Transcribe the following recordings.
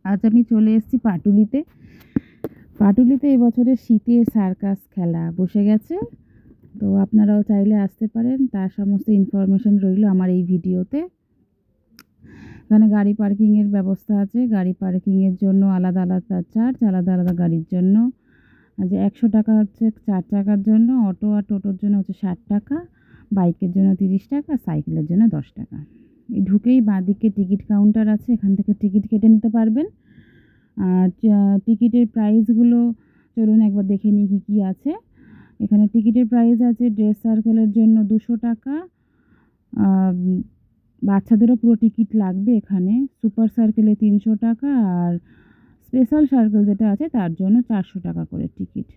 আজ আমি চলে এসেছি পাটুলিতে। পাটুলিতে এবছরের শীতের সার্কাস খেলা বসে গেছে। তো আপনারাও চাইলে আসতে পারেন, তার সমস্ত ইনফরমেশন রইল আমার এই ভিডিওতে। এখানে গাড়ি পার্কিংয়ের ব্যবস্থা আছে। গাড়ি পার্কিংয়ের জন্য আলাদা আলাদা চার্জ, আলাদা আলাদা গাড়ির জন্য। যে 100 টাকা হচ্ছে 4 চাকার জন্য, অটো আর টোটোর জন্য হচ্ছে 60 টাকা, বাইকের জন্য 30 টাকা, সাইকেলের জন্য 10 টাকা। এই ঢুকেই বাঁদিকে টিকিট কাউন্টার আছে, এখান থেকে টিকিট কেটে নিতে পারবেন। আর টিকিটের প্রাইসগুলো চলুন একবার দেখে নিই কী কী আছে। এখানে টিকিটের প্রাইস আছে ড্রেস সার্কেলের জন্য 200 টাকা। বাচ্চাদেরও পুরো টিকিট লাগবে এখানে। সুপার সার্কেলে 300 টাকা, আর স্পেশাল সার্কেল যেটা আছে তার জন্য 400 টাকা করে টিকিট।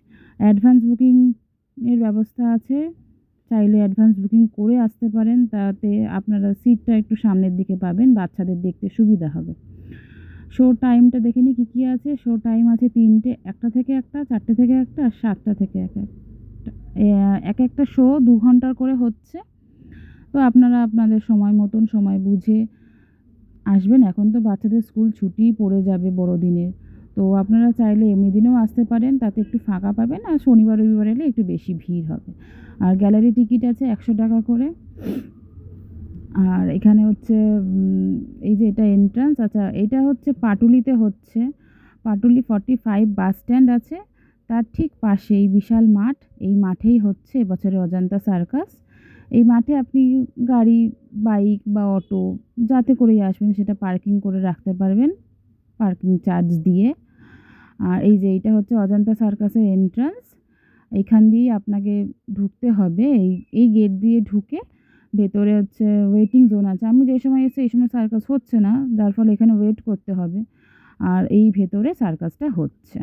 অ্যাডভান্স বুকিংয়ের ব্যবস্থা আছে, চাইলে অ্যাডভান্স বুকিং করে আসতে পারেন, তাতে আপনারা সিটটা একটু সামনের দিকে পাবেন, বাচ্চাদের দেখতে সুবিধা হবে। শো টাইমটা দেখে নিই কী কী আছে। শো টাইম আছে 3টে, 1টা থেকে 1টা, 4টে থেকে 1টা, আর 7টা থেকে 1টা। এক একটা শো 2 ঘন্টার করে হচ্ছে। তো আপনারা আপনাদের সময় মতন সময় বুঝে আসবেন। এখন তো বাচ্চাদের স্কুল ছুটিই পড়ে যাবে বড়দিনের। তো আপনারা চাইলে এমনি দিনেও আসতে পারেন, তাতে একটু ফাঁকা পাবেন। আর শনিবার রবিবার এলে একটু বেশি ভিড় হবে। আর গ্যালারি টিকিট আছে 100 টাকা করে। আর এখানে হচ্ছে এই যে এটা এন্ট্রান্স। আচ্ছা, এটা হচ্ছে পাটুলিতে হচ্ছে। পাটুলি 45 বাস স্ট্যান্ড আছে, তার ঠিক পাশে এই বিশাল মাঠ। এই মাঠেই হচ্ছে এবছরের অজন্তা সার্কাস। এই মাঠে আপনি গাড়ি, বাইক বা অটো যাতে করেই আসবেন সেটা পার্কিং করে রাখতে পারবেন, পার্কিং চার্জ দিয়ে। আর এই যে এইটা হচ্ছে অজন্তা সার্কাসের এন্ট্রান্স। এইখান দিয়েই আপনাকে ঢুকতে হবে। এই গেট দিয়ে ঢুকে ভেতরে হচ্ছে ওয়েটিং জোন আছে। আমি যে সময় এসেছি এই সময় সার্কাস হচ্ছে না, যার ফলে এখানে ওয়েট করতে হবে। আর এই ভেতরে সার্কাসটা হচ্ছে।